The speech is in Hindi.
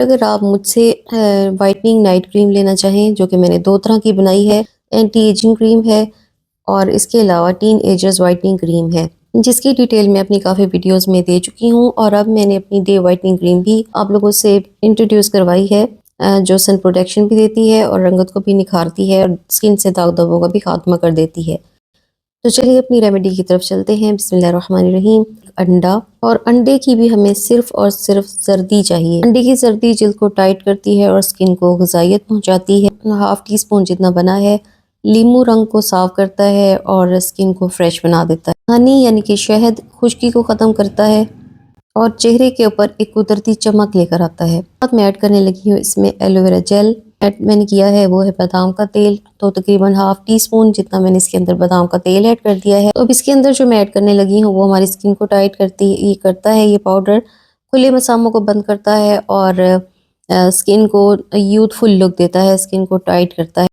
अगर आप मुझसे वाइटनिंग नाइट क्रीम लेना चाहें, जो कि मैंने 2 तरह की बनाई है, एंटी एजिंग क्रीम है और इसके अलावा टीन एजर्स वाइटनिंग क्रीम है, जिसकी डिटेल मैं अपनी काफ़ी वीडियोस में दे चुकी हूँ। और अब मैंने अपनी डे वाइटनिंग क्रीम भी आप लोगों से इंट्रोड्यूस करवाई है, जो सन प्रोटेक्शन भी देती है और रंगत को भी निखारती है और स्किन से दाग धब्बों का भी खात्मा कर देती है। तो चलिए अपनी रेमेडी की तरफ चलते हैं। बिस्मिल्लाहिर्रहमानिर्रहीम। अंडा, और अंडे की भी हमें सिर्फ और सिर्फ जर्दी चाहिए। अंडे की जर्दी जिल्द को टाइट करती है और स्किन को ग़िज़ाइयत पहुंचाती है। 1/2 टीस्पून जितना बना है। लीमू रंग को साफ करता है और स्किन को फ्रेश बना देता है। हनी यानी कि शहद खुश्की को ख़त्म करता है और चेहरे के ऊपर एक कुदरती चमक लेकर आता है। अब मैं ऐड करने लगी हूँ इसमें एलोवेरा जेल। ऐड मैंने किया है वो है बादाम का तेल, तो तकरीबन 1/2 टीस्पून जितना मैंने इसके अंदर बादाम का तेल ऐड कर दिया है। तो अब इसके अंदर जो मैं ऐड करने लगी हूँ वो हमारी स्किन को टाइट करता है। ये पाउडर खुले मसामों को बंद करता है और स्किन को यूथफुल लुक देता है, स्किन को टाइट करता है।